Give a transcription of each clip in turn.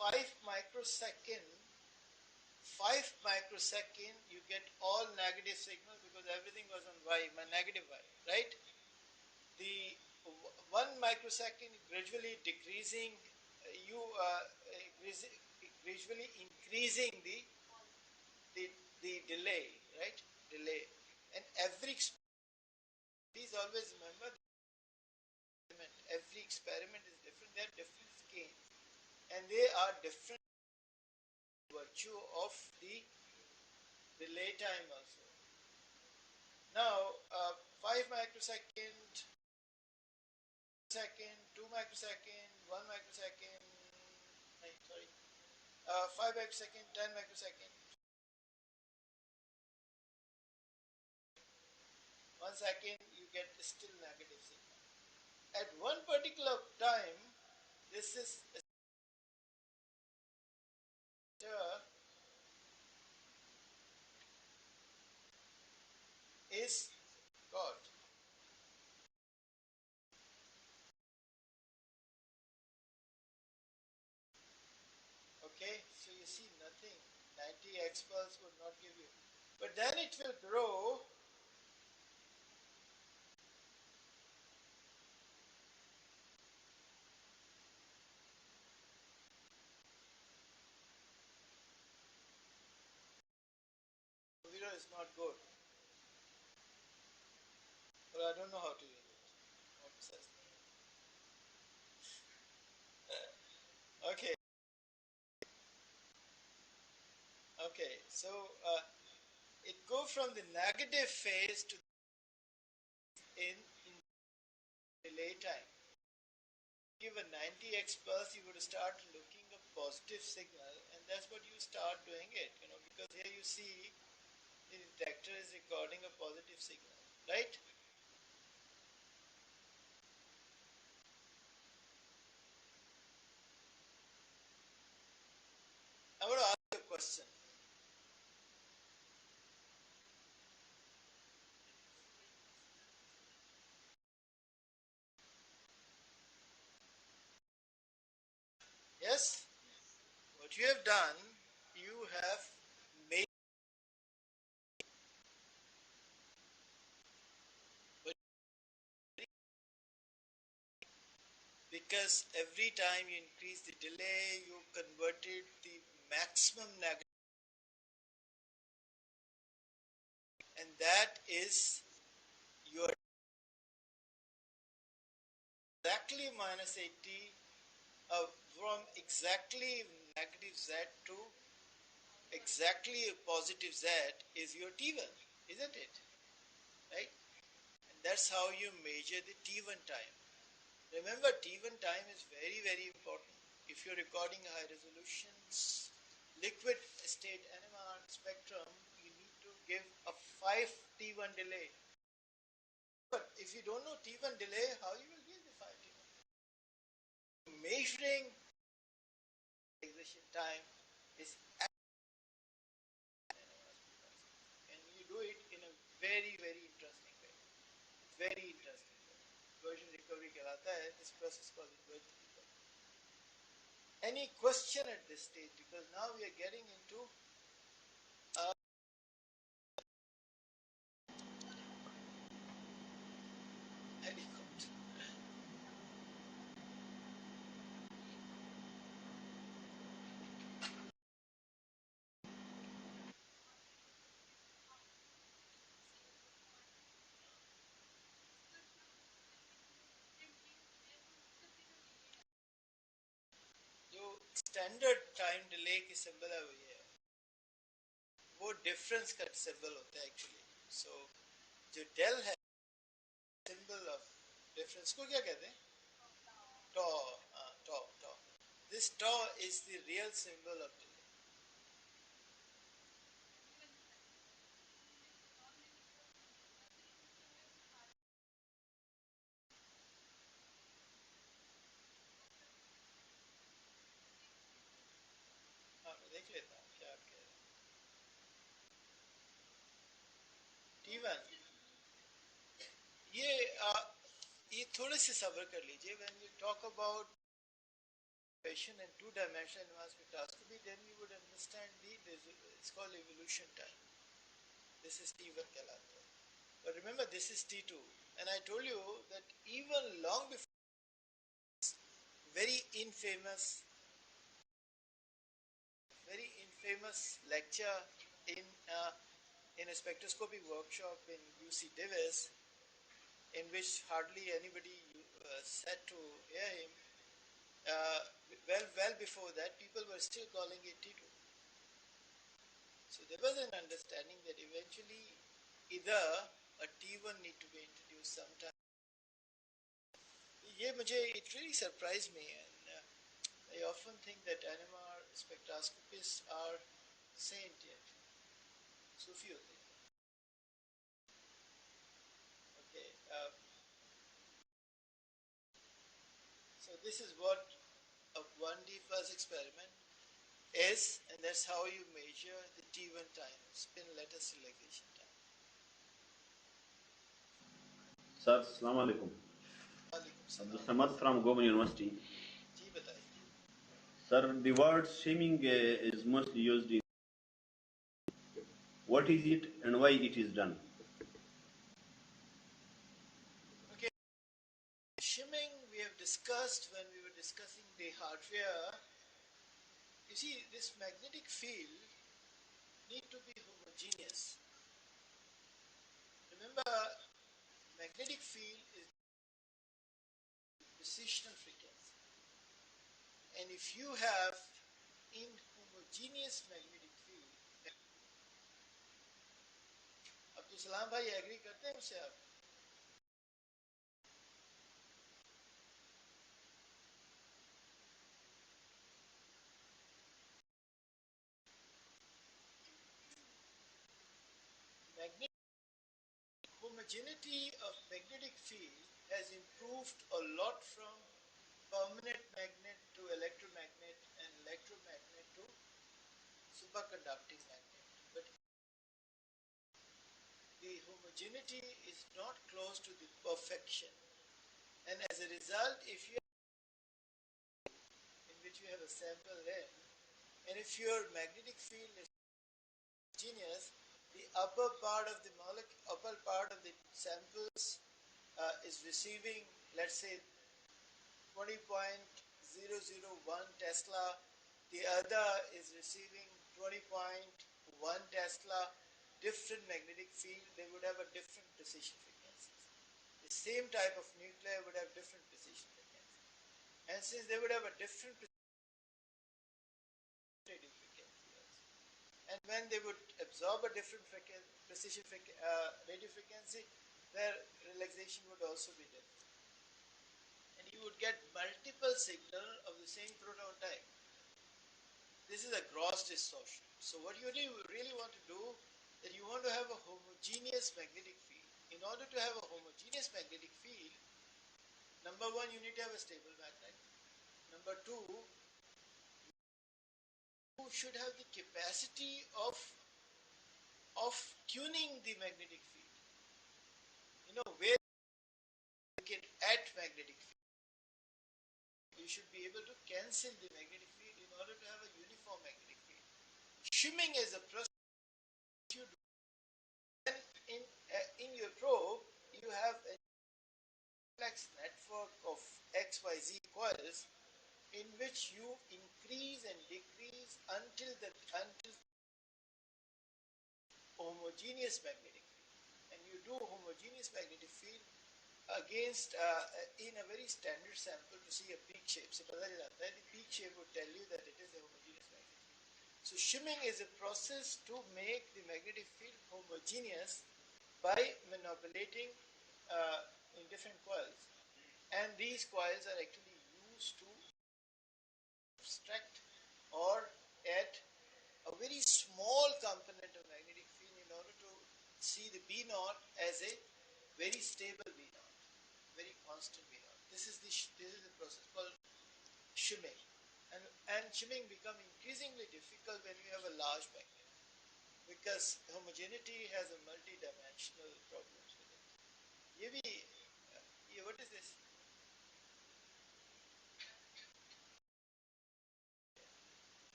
5 microsecond, 5 microsecond, you get all negative signal because everything was on Y, my negative Y, right? The 1 microsecond gradually decreasing, gradually increasing the, the delay, right? Delay. And please always remember, every experiment is different. They are different scales, and they are different virtue of the delay time also. Now, 5 microsecond, 2 microsecond, 1 microsecond, sorry, 5 microsecond, 10 microsecond, 1 second, you get still negative signal. At one particular time, this is God. Okay, so you see nothing. 90x pulse would not give you. But then it will grow. Video is not good. But I don't know how to use it. Okay. Okay. So it go from the negative phase to in delay time. Give a 90x pulse, you would start looking a positive signal, and that's what you start doing it. Because here you see the detector is recording a positive signal, right? I want to ask you a question. Yes, what you have done, you have made, because every time you increase the delay, you converted the maximum negative, and that is your exactly minus 80, from exactly negative Z to exactly a positive Z is your T1, isn't it? Right? And that's how you measure the T1 time. Remember, T1 time is very, very important. If you're recording high resolutions, liquid state NMR spectrum, you need to give a 5 T1 delay. But if you don't know T1 delay, how you will give the 5 T1? Measuring excitation time is, and you do it in a very, very interesting way. Very interesting way. Inversion recovery कहलाता है. This process called inversion recovery. Any question at this stage? Because now we are getting into helicopter. जो standard time delay की symbol है वो ये है. वो difference का symbol होता है actually. So जो del है symbol of difference को क्या कहते हैं? Tau. Tau. This tau is the real symbol of delay. हाँ मैं देख लेता हूँ क्या आप कह रहे हैं. T1 ये ये थोड़े से सब्र कर लीजिए. When we talk about equation and two-dimensional advanced spectroscopy, then you would understand it's called evolution time. This is T1 कहलाता है. But remember, this is T2. And I told you that even long before very infamous lecture in a spectroscopy workshop in UC Davis, in which hardly anybody said to hear him. Well before that, people were still calling it T2. So there was an understanding that eventually either a T1 need to be introduced sometime. It really surprised me, and I often think that NMR spectroscopists are saint yet. Sufi hote hain. Okay. So this is what a 1D fuzz experiment is, and that's how you measure the T1 time, spin lattice relaxation time. Sir, Assalamu alaikum. Abdul Samad from Govan University. जी बताइए. Sir, the word shimming is mostly used in. What is it and why it is done? Okay. Shimming we have discussed when we were discussing the hardware. You see, this magnetic field need to be homogeneous. Remember, magnetic field is precisional frequency. And if you have inhomogeneous magnetic field, Abdul Salam भाई agree करते हैं उससे आप? Homogeneity of magnetic field has improved a lot from permanent magnet to electromagnet and electromagnet to superconducting magnet. But the homogeneity is not close to the perfection. And as a result, if you in which you have a sample N, and if your magnetic field is homogeneous, the upper part of the samples is receiving, let's say, 20.001 Tesla. The other is receiving 20.1 Tesla. Different magnetic field, they would have a different precision frequencies. The same type of nuclei would have different precision frequencies. And since they would have a different radio frequency also. And when they would absorb a different precision radio frequency, their relaxation would also be different. And you would get multiple signal of the same proton type. This is a gross distortion. So what you really want to do, that you want to have a homogeneous magnetic field. In order to have a homogeneous magnetic field, number one, you need to have a stable magnet. Number two, you should have the capacity of tuning the magnetic field. You know, where you can add magnetic field. You should be able to cancel the magnetic field in order to have a uniform magnetic field. Shimming is a process you do. And in your probe, you have a complex network of XYZ coils in which you increase and decrease until homogeneous magnetic field. And you do homogeneous magnetic field against in a very standard sample to see a peak shape. So the peak shape would tell you that it is a homogeneous magnetic field. So shimming is a process to make the magnetic field homogeneous by manipulating in different coils. And these coils are actually used to abstract or add a very small component of magnetic field in order to see the B naught as a very stable B naught, very constant B naught. This is the process called shimming, and shimming become increasingly difficult when you have a large magnet, because homogeneity has a multi-dimensional problems with it. What is this?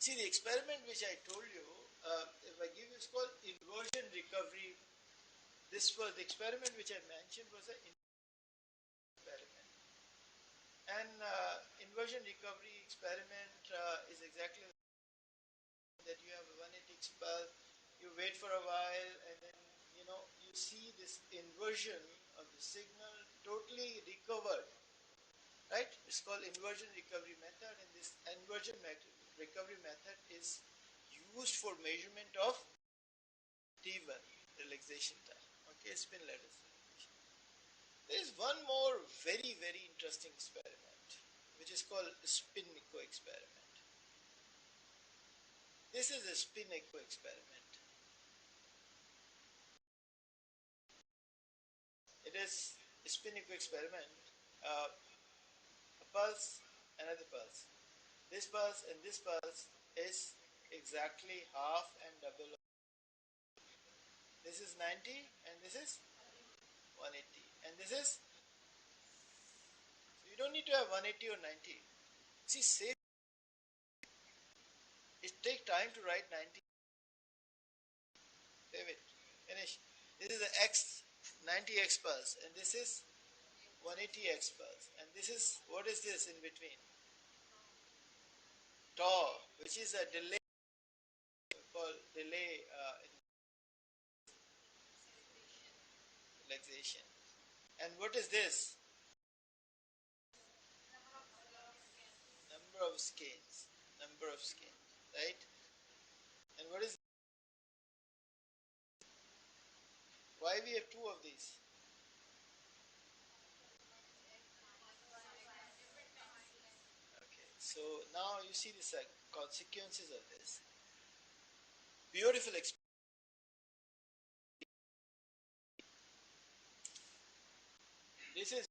See, the experiment which I told you, if I give you, it's called inversion recovery. This was the experiment which I mentioned was an experiment. And inversion recovery experiment is exactly that you have a 180 pulse, you wait for a while, and then you see this inversion of the signal totally recovered, right? It's called inversion recovery method, and this inversion recovery method is used for measurement of T1 relaxation time. Okay, spin lattice relaxation. There is one more very interesting experiment which is called spin echo experiment. This is a spin echo experiment. It is a spin echo experiment. A pulse, another pulse. This pulse and this pulse is exactly half and double. This is 90 and this is 180. And this is, so you don't need to have 180 or 90. See, save. It takes time to write 90. Save it. Finish. This is the X 90x pulse, and this is 180x pulse. And this is, what is this in between? Tau, which is a delay, called delay relaxation. And what is this? Number of scales. Number of scales, right? And what is, why we have two of these? Okay, so now you see the consequences of this. Beautiful experience. This is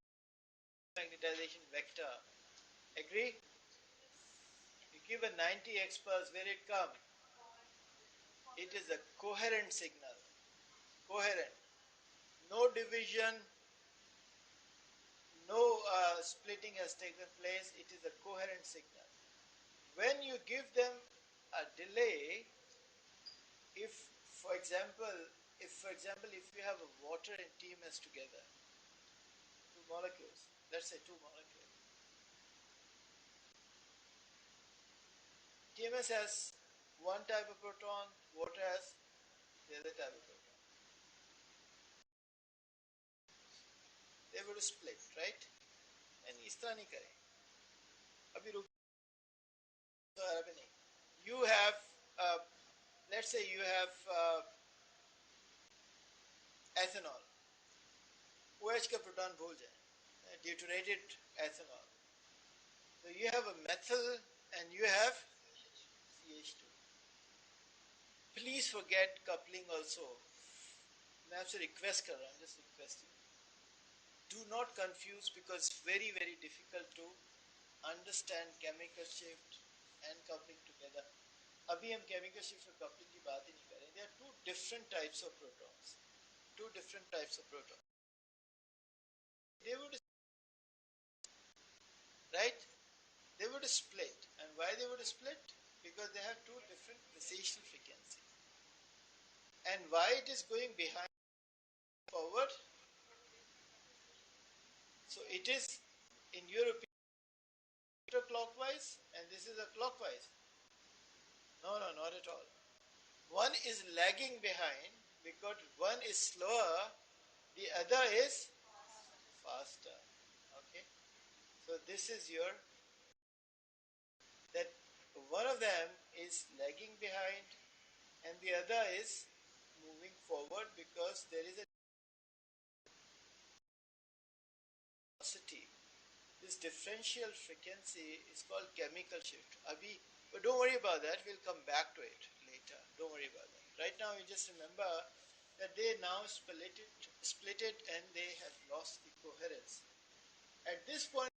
magnetization vector. Agree? You give a 90x pulse, where it come? It is a coherent signal. Coherent. No division, no splitting has taken place. It is a coherent signal. When you give them a delay, if for example if you have a water and TMS together, two molecules, let's say two molecules, TMS has one type of proton, water has the other type of proton. They would split, right? And इस तरह नहीं करें. अभी रुक you have let's say you have ethanol. OH का proton भूल जाए, deuterated ethanol. So you have a methyl and you have CH2. Please forget coupling also. मैं आपसे request कर रहा हूँ, just requesting. Do not confuse, because it's very difficult to understand chemical shift and coupling together. अभी हम chemical shift और coupling की बात ही नहीं करें. There are two different types of protons. Two different types of protons. They would, right? They would split. And why they would split? Because they have two different precessional frequencies. And why it is going behind forward? So it is in your opinion clockwise, and this is a clockwise. No, not at all. One is lagging behind because one is slower, the other is faster. Okay, so this is your, that one of them is lagging behind and the other is moving forward because there is a velocity. This differential frequency is called chemical shift. But don't worry about that, we'll come back to it later. Don't worry about that. Right now, you just remember that they now split it and they have lost the coherence. At this point,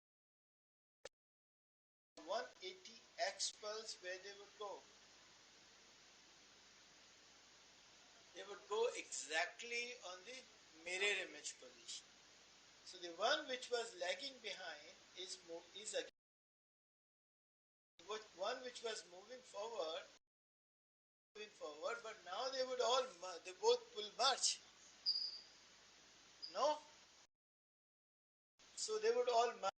180x pulse, where they would go? They would go exactly on the mirror image position. So the one which was lagging behind is again, one which which was moving forward, but now they both will merge. No? So they would all merge,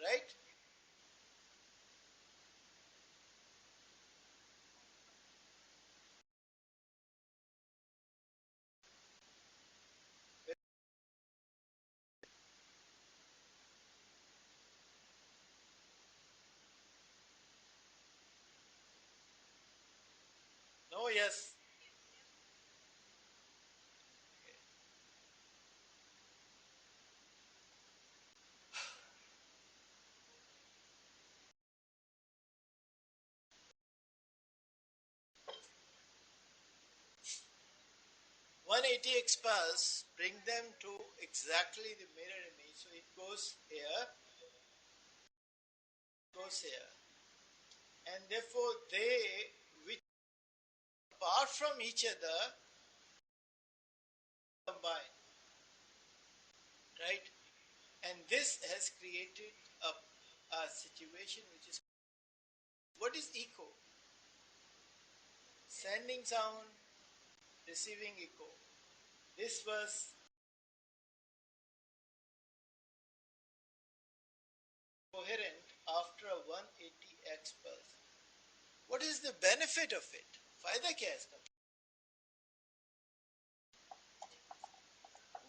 right? No, yes. 180 expulse bring them to exactly the mirror image. So it goes here, and therefore they, which apart from each other, combine, right? And this has created a situation which is, what is echo? Sending sound, receiving echo. This was coherent after a 180x pulse. What is the benefit of it? फायदा क्या है इसका?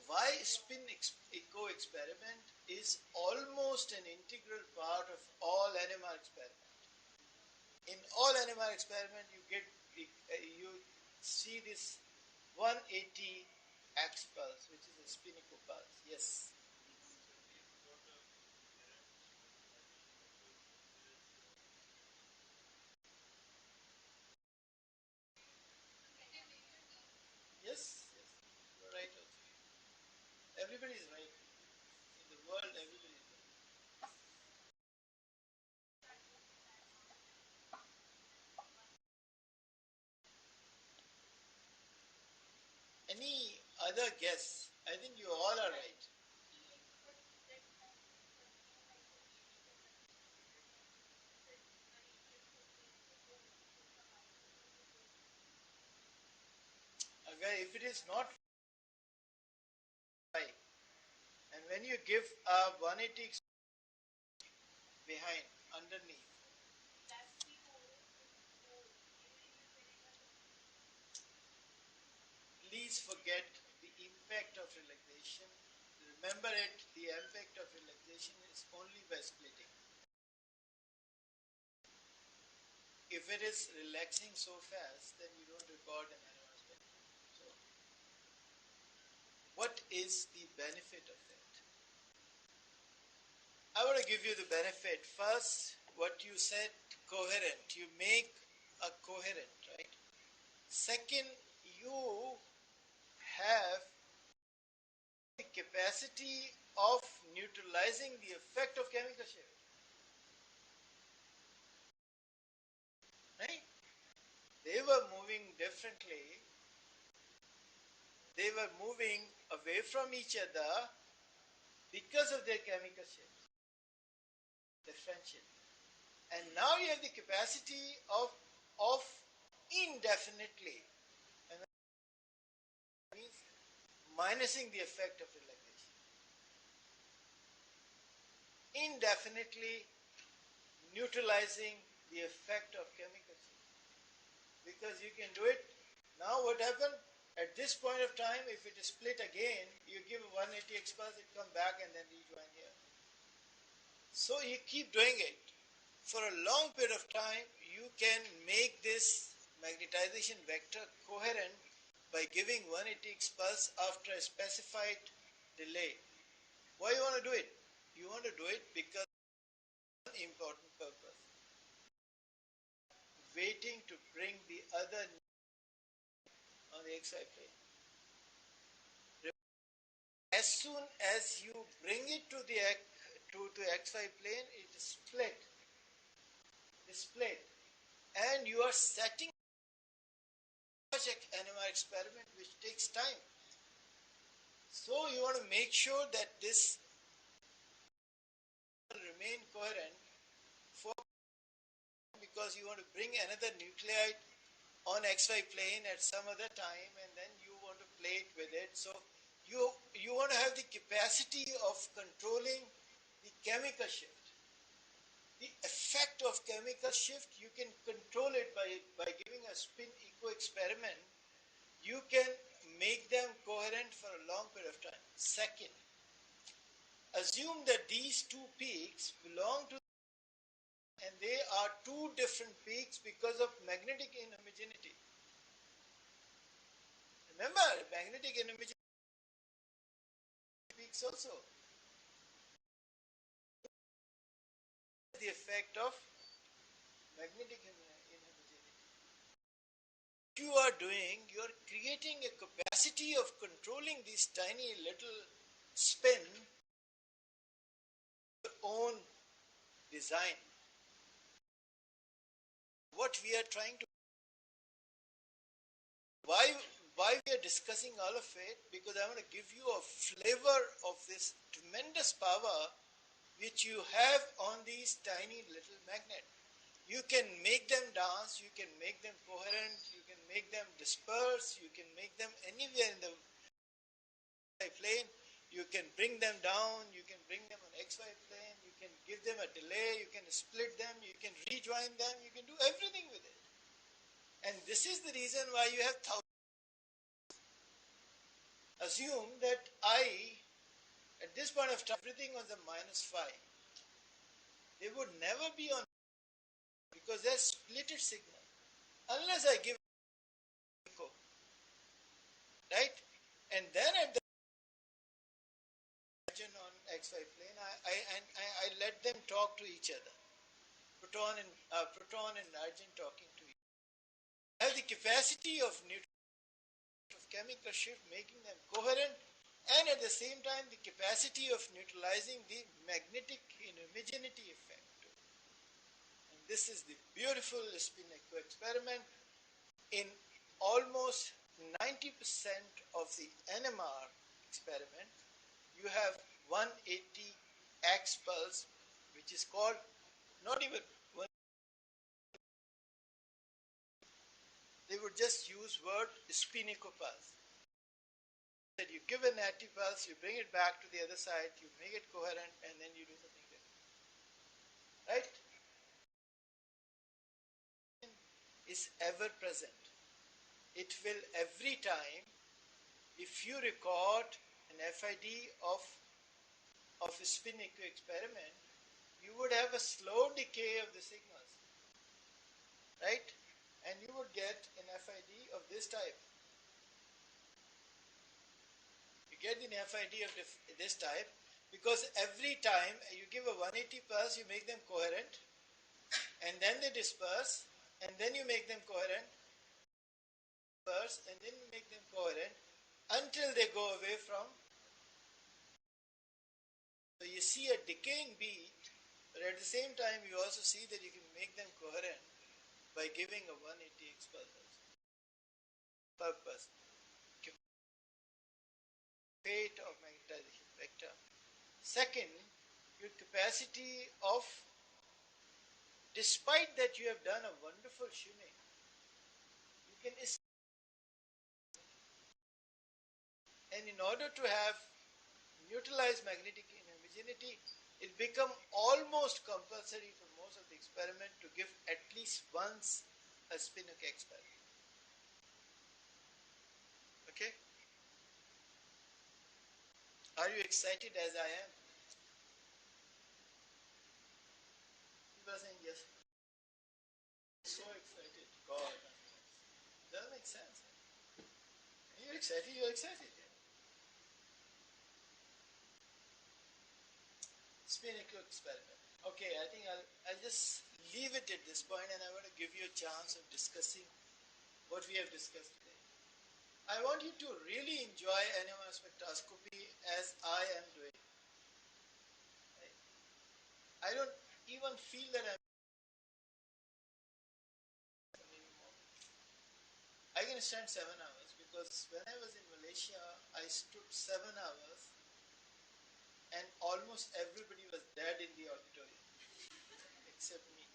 Why spin echo experiment is almost an integral part of all NMR experiment. In all NMR experiment, you see this 180 x pulse, which is a spin echo pulse. Yes. Yes, yes, you're right also. Everybody is right. In the world, everybody is right. Any other guess? I think you all are right. Okay, if it is not right, and when you give a 180 behind, underneath, please forget the impact of relaxation. Remember it, the impact of relaxation is only by splitting. If it is relaxing so fast, then you don't record an NMR spectrum. So, what is the benefit of it? I want to give you the benefit. First, what you said, coherent. You make a coherent, right? Second, you have the capacity of neutralizing the effect of chemical shift, right? They were moving differently. They were moving away from each other because of their chemical shifts, differential. And now you have the capacity of indefinitely, and that means minusing the effect of relaxation, indefinitely neutralizing the effect of chemical shift. Because you can do it. Now what happened? At this point of time, if it is split again, you give a 180 expulse, it come back and then rejoin here. So you keep doing it. For a long period of time, you can make this magnetization vector coherent by giving 180 expulse after a specified delay. Why you want to do it? You want to do it because of one important purpose. Waiting to bring the other on the XY plane. As soon as you bring it to the XY plane, it is split. Split. And you are setting project NMR experiment which takes time. So you want to make sure that this will remain coherent for because you want to bring another nuclide on XY plane at some other time, and then you want to play it with it. So you want to have the capacity of controlling the chemical shift. The effect of chemical shift, you can control it by giving a spin echo experiment. You can make them coherent for a long period of time. Second, assume that these two peaks belong to, and they are two different peaks because of magnetic inhomogeneity. Remember, magnetic inhomogeneity peaks also. The effect of magnetic inhomogeneity. What you are doing, you are creating a capacity of controlling these tiny little spin your own design. What we are trying to, why we are discussing all of it, because I want to give you a flavor of this tremendous power which you have on these tiny little magnets. You can make them dance, you can make them coherent, you can make them disperse, you can make them anywhere in the plane, you can bring them down, you can bring them on XY plane, you can give them a delay, you can split them, you can rejoin them, you can do everything with it. And this is the reason why you have thousands. Assume that I, at this point of time, everything on the -phi. They would never be on, because they're splitted signal. Unless I give echo. Right? And then at the on XY plane, I let them talk to each other. Proton and argon talking to each other. I have the capacity of chemical shift, making them coherent, and at the same time the capacity of neutralizing the magnetic inhomogeneity effect. And this is the beautiful spin echo experiment. In almost 90% of the NMR experiment, you have 180 X pulse, which is called not even one. They would just use word spin echo pulse. That you give an active pulse, you bring it back to the other side, you make it coherent, and then you do something different. Right? Is ever present. It will every time, if you record an FID of a spin echo experiment, you would have a slow decay of the signals. Right? And you would get an FID of this type. You get an FID of this type because every time you give a 180 pulse, you make them coherent, and then they disperse, and then you make them coherent, and then you make them coherent until they go away from. So you see a decaying beat, but at the same time you also see that you can make them coherent by giving a 180 pulse per person. Fate of magnetization vector. Second, your capacity of, despite that you have done a wonderful shimming, you can, and in order to have neutralized magnetic inhomogeneity, it become almost compulsory for most of the experiment to give at least once a spin echo experiment. Okay? Are you excited as I am? People are saying yes. So excited. God. Doesn't make sense. You're excited, you're excited. Spin echo experiment. Okay, I think I'll just leave it at this point, and I want to give you a chance of discussing what we have discussed today. I want you to really enjoy NMR spectroscopy as I am doing. Right? I don't even feel that I'm anymore. I can stand 7 hours because when I was in Malaysia, I stood 7 hours and almost everybody was dead in the auditorium except me.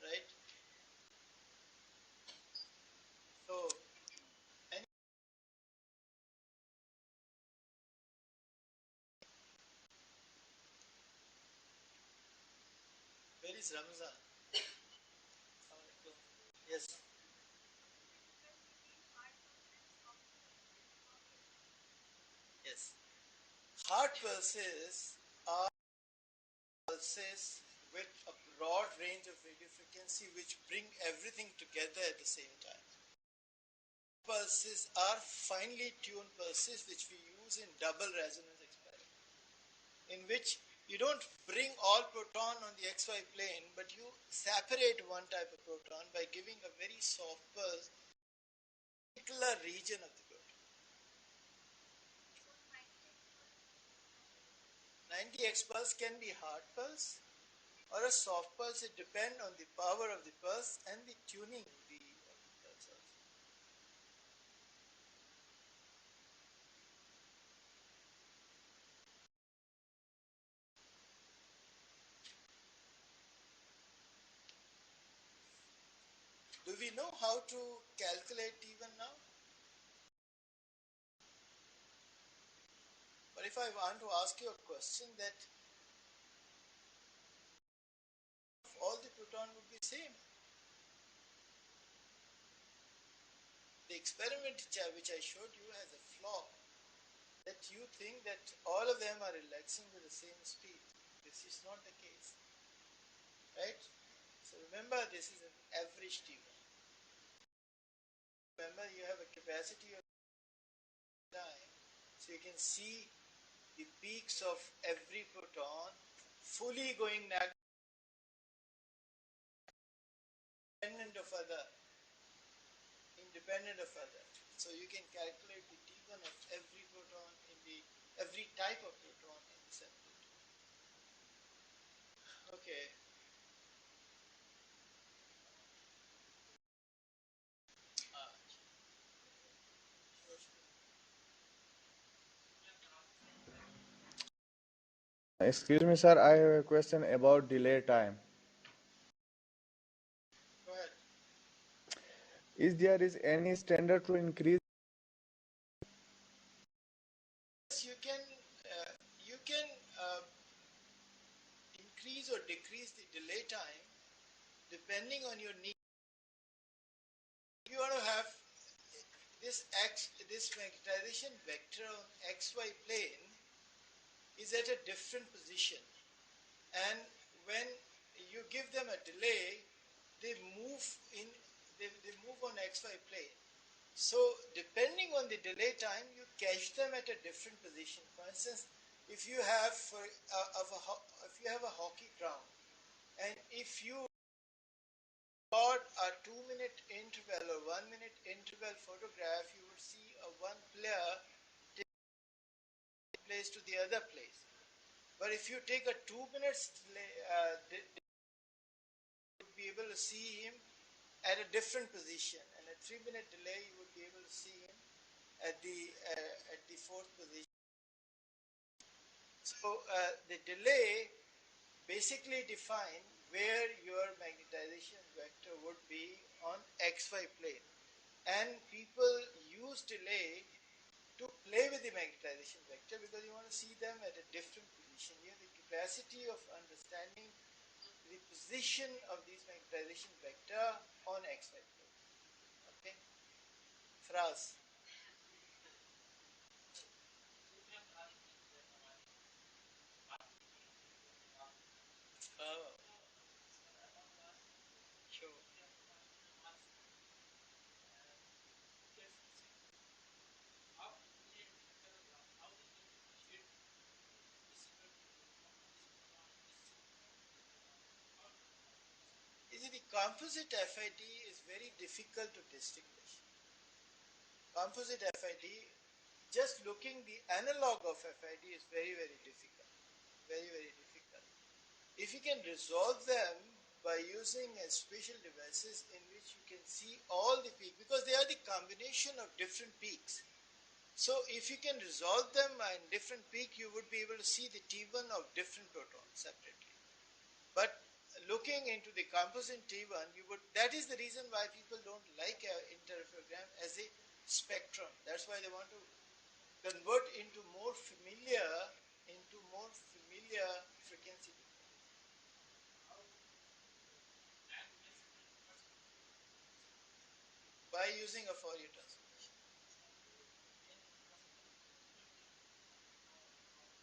Right? is Ramzan. Yes. Yes. Heart pulses are pulses with a broad range of radio frequency which bring everything together at the same time. Pulses are finely tuned pulses which we use in double resonance experiment, in which you don't bring all proton on the XY plane, but you separate one type of proton by giving a very soft pulse in a particular region of the proton. 90x pulse can be hard pulse or a soft pulse. It depends on the power of the pulse and the tuning of the pulse also. Do we know how to calculate T1 now? But if I want to ask you a question that all the proton would be same. The experiment which I showed you has a flaw that you think that all of them are relaxing with the same speed. This is not the case, right? So remember, this is an average T1. Remember, you have a capacity of time, so you can see the peaks of every proton fully going independent of other. So you can calculate the T1 of every proton in the every type of proton in the separator. Okay. Excuse me, sir. I have a question about delay time. Go ahead. Is there any standard to increase? You can increase or decrease the delay time depending on your need. If you want to have this magnetization vector on XY plane is at a different position, and when you give them a delay, they move in they move on XY plane. So depending on the delay time, you catch them at a different position. For instance, if you have a hockey ground, and if you got a 2-minute interval or 1-minute interval photograph, you would see a one player take place to the other place. But if you take a 2 minutes delay, you would be able to see him at a different position, and a 3-minute delay you would be able to see him at the fourth position. So the delay basically define where your magnetization vector would be on XY plane, and people use delay to play with the magnetization vector because you want to see them at a different position. You have the capacity of understanding the position of these magnetization vector on XY plane. Okay, Fraz. Oh, sure. You see, the composite FID is very difficult to distinguish. Composite FID, just looking the analog of FID is very, very difficult. Very, very difficult. If you can resolve them by using special devices in which you can see all the peaks, because they are the combination of different peaks. So if you can resolve them in different peak, you would be able to see the T1 of different protons separately. But looking into the composite T1, that is the reason why people don't like interferogram as a spectrum. That's why they want to convert into more familiar frequency. using a Fourier transformation.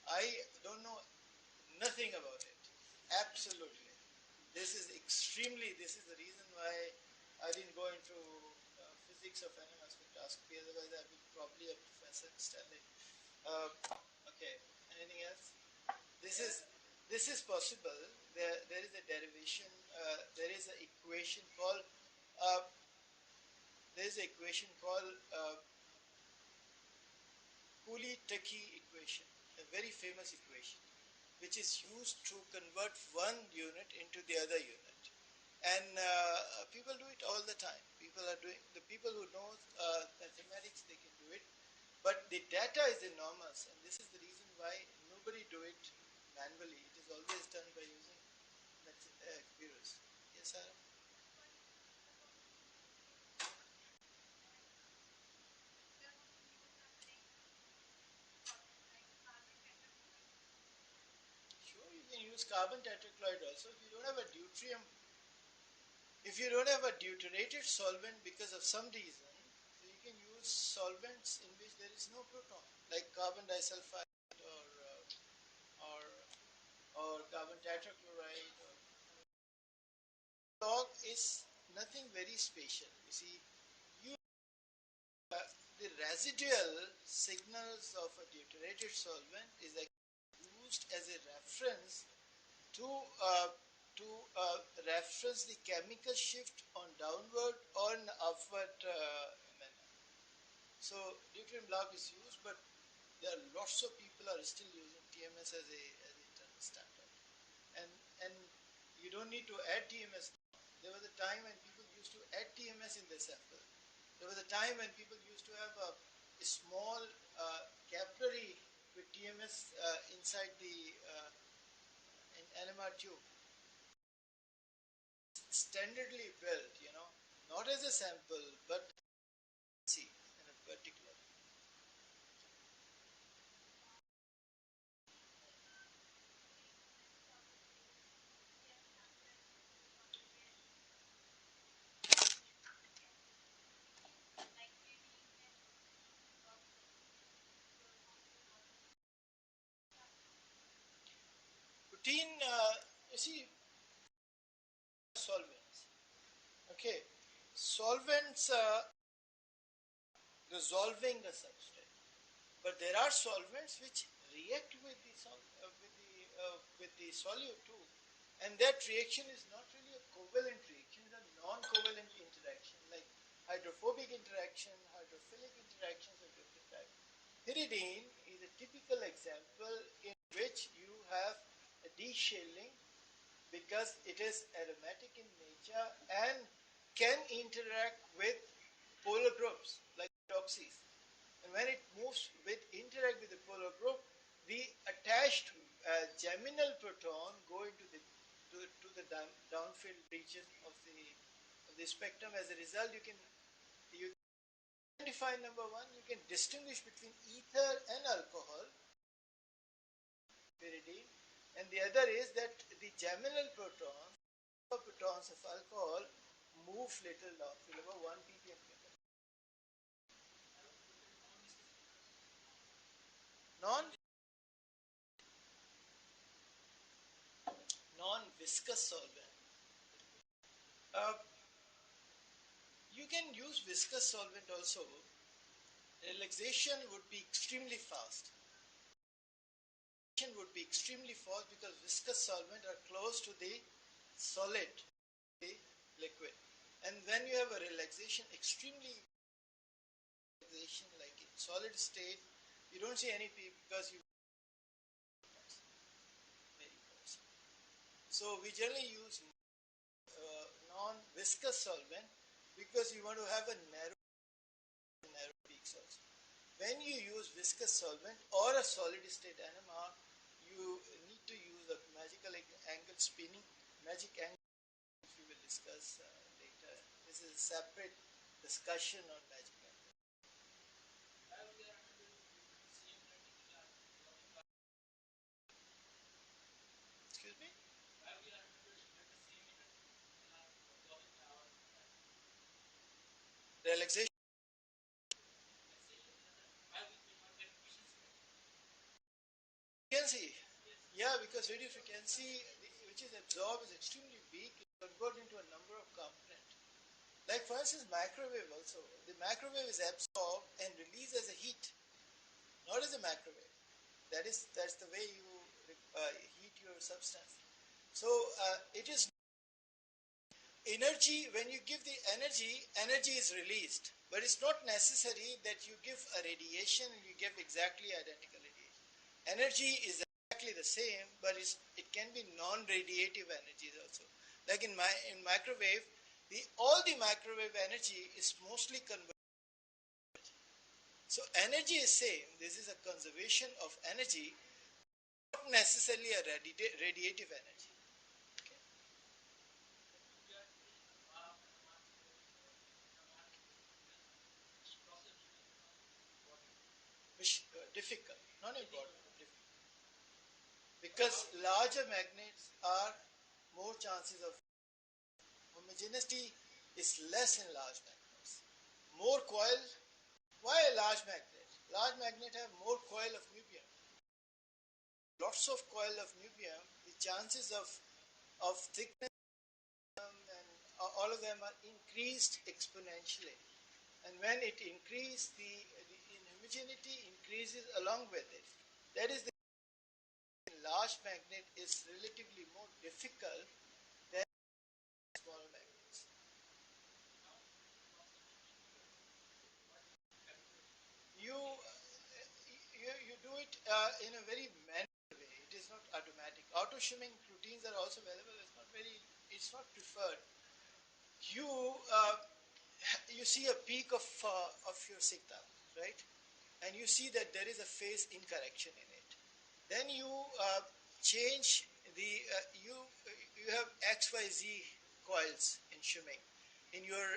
I don't know nothing about it. Absolutely. This is the reason why I didn't go into physics of NMR spectroscopy, otherwise I would probably a professor in Stanley. Okay, anything else? This is possible. There is a derivation, there is an equation called, uh, Cooley-Tukey equation, a very famous equation, which is used to convert one unit into the other unit. And people do it all the time. The people who know mathematics, they can do it. But the data is enormous, and this is the reason why nobody do it manually. It is always done by using computers. Yes, Sarah? Sure, you can use carbon tetrachloride also. If you don't have a deuterated solvent because of some reason, so you can use solvents in which there is no proton, like carbon disulfide or carbon tetrachloride. Log is nothing very special. You see, you the residual signals of a deuterated solvent is used as a reference to reference the chemical shift on downward or an upward manner. So deuterium block is used, but there are lots of people are still using TMS as a internal standard, and you don't need to add TMS. There was a time when people used to add TMS in their sample. There was a time when people used to have a small capillary with TMS inside the NMR tube, standardly built, not as a sample, but see, in a particular. Routine, you see, solvents. Okay, solvents dissolving the substrate, but there are solvents which react with the solute too, and that reaction is not really a covalent reaction; it's a non-covalent interaction, like hydrophobic interaction, hydrophilic interactions of different types. Pyridine is a typical example in which you have a deshelling because it is aromatic in nature and can interact with polar groups like oxys. And when it interact with the polar group, the attached geminal proton go into the downfield region of the spectrum. As a result, you identify, number one, you can distinguish between ether and alcohol, pyridine, and the other is that the geminal protons of alcohol move little downfield, about 1 ppm. Non non-viscous solvent. Uh, you can use viscous solvent also. Relaxation would be extremely fast. Because viscous solvent are close to the solid, the liquid. And when you have a relaxation, extremely relaxation, like in solid state, you don't see any peak because you very close. So we generally use non-viscous solvent because you want to have a narrow peaks also. When you use viscous solvent or a solid state NMR, you need to use a magical angle spinning, magic angle, which we will discuss later. This is a separate discussion on magic angle. Excuse me? Relaxation. frequency. Yeah, because radio frequency, which is absorbed, is extremely weak. It's converted into a number of components. Like for instance, microwave also. The microwave is absorbed and released as a heat, not as a microwave. That's the way you heat your substance. So it is energy. When you give the energy is released. But it's not necessary that you give a radiation and you give exactly identical radiation. Energy is exactly the same, but it can be non-radiative energies also. Like in microwave, all the microwave energy is mostly converted. So energy is same. This is a conservation of energy, not necessarily a radiative energy. Okay? Which difficult, not important, difficult. Because larger magnets are more chances of homogeneity is less in large magnets. More coil. Why a large magnet? Large magnet have more coil of niobium. Lots of coil of niobium. The chances of thickness and all of them are increased exponentially. And when it increases, the homogeneity increases along with it. That is the large magnet is relatively more difficult than small magnets. You do it in a very manual way. It is not automatic. Auto shimming routines are also available. It's not preferred. You see a peak of your signal, right? And you see that there is a phase incorrection in it. Then you change the you have XYZ coils in shimming. In your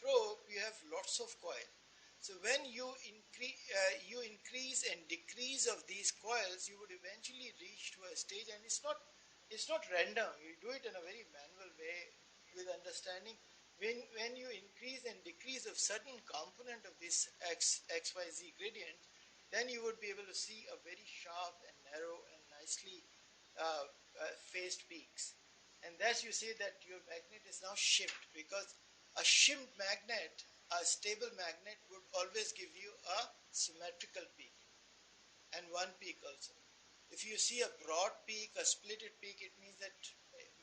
probe, you have lots of coil. So when you increase and decrease of these coils, you would eventually reach to a stage, and it's not random. You do it in a very manual way with understanding. When you increase and decrease of certain component of this XYZ gradient, then you would be able to see a very sharp and narrow and nicely phased peaks. And thus you say that your magnet is now shimmed, because a shimmed magnet, a stable magnet, would always give you a symmetrical peak and one peak also. If you see a broad peak, a splitted peak, it means that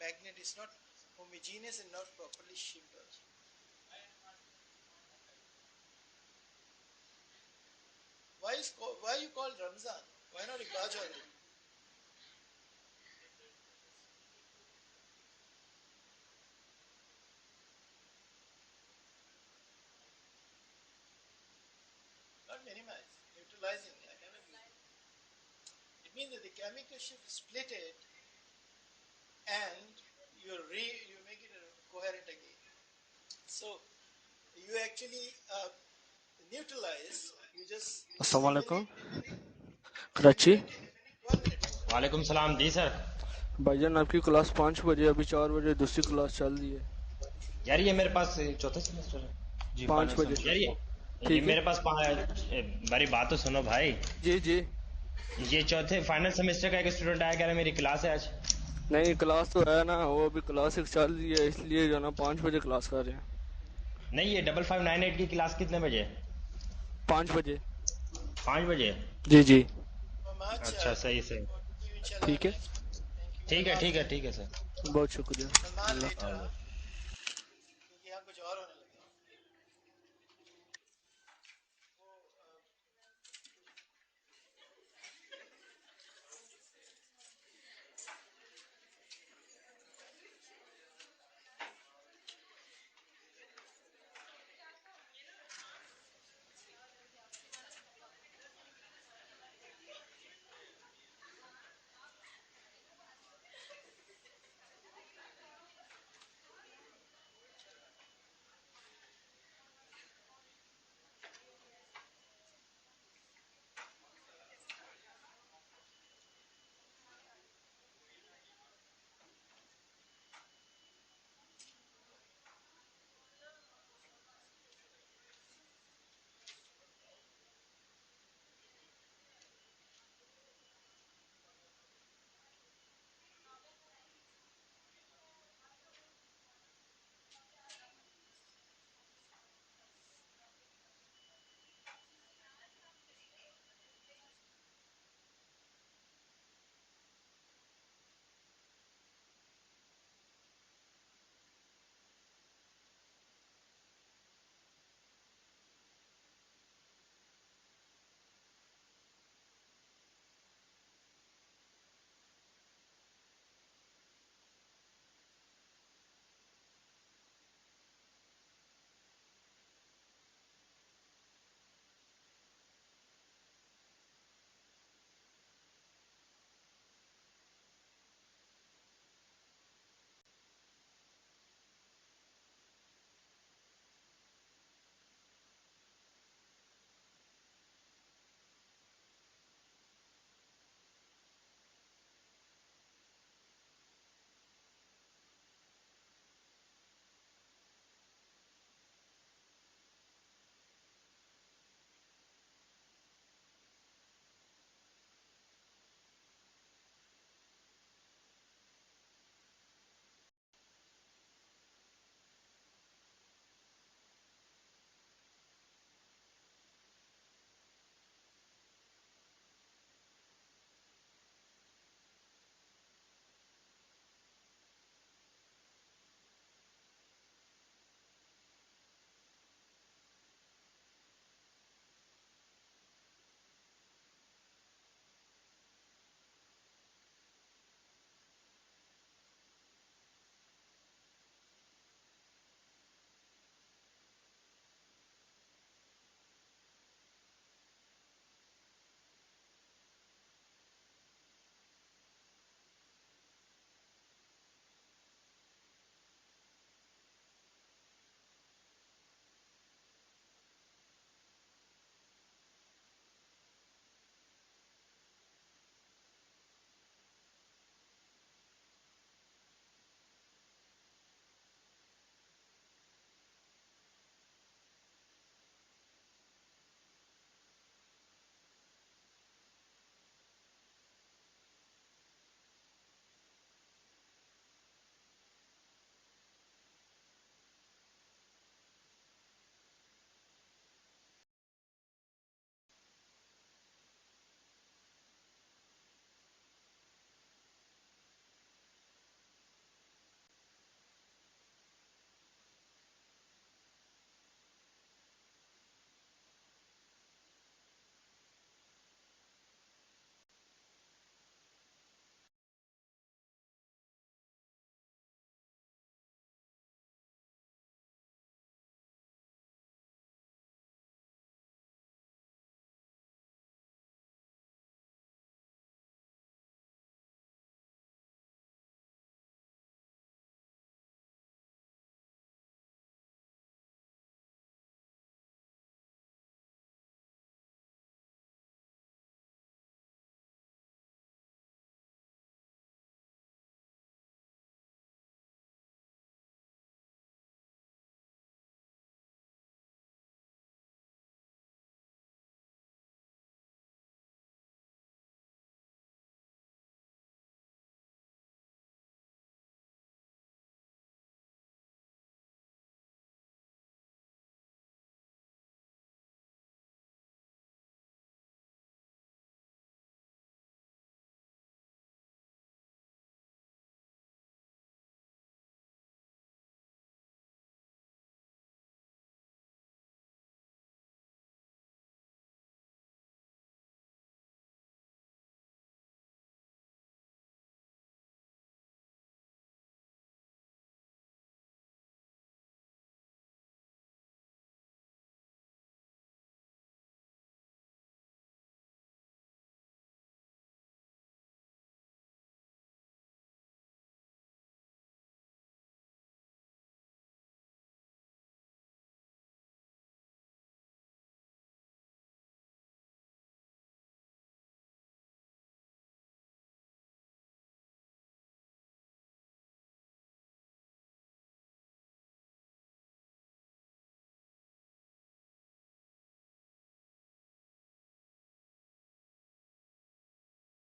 magnet is not homogeneous and not properly shimmed also. Why you call Ramzan? Why not Ibaj only? Not minimize, neutralizing. It means that the chemical shift is splitted and you make it coherent again. So you actually neutralize. You just अस्सलाम वालेकुम Karachi 1 minute. वालेकुम सलाम जी sir. भाईजान आपकी class 5 बजे, अभी 4 बजे दूसरी क्लास चल रही है यार ये मेरे पास चौथे सेमेस्टर है जी 5 बजे यार ये ठीक है मेरे पास मेरी बात तो सुनो भाई जी जी ये चौथे फाइनल सेमेस्टर का एक स्टूडेंट आया कह रहा मेरी क्लास है आज। नहीं क्लास तो है ना, वो अभी क्लास एक चल रही है, इसलिए जो ना 5 बजे क्लास कर रहे हैं। नहीं ये 5598 की क्लास कितने बजे? 5 बजे 5 बजे जी जी अच्छा सही सही ठीक है ठीक है ठीक है ठीक है सर बहुत शुक्रिया।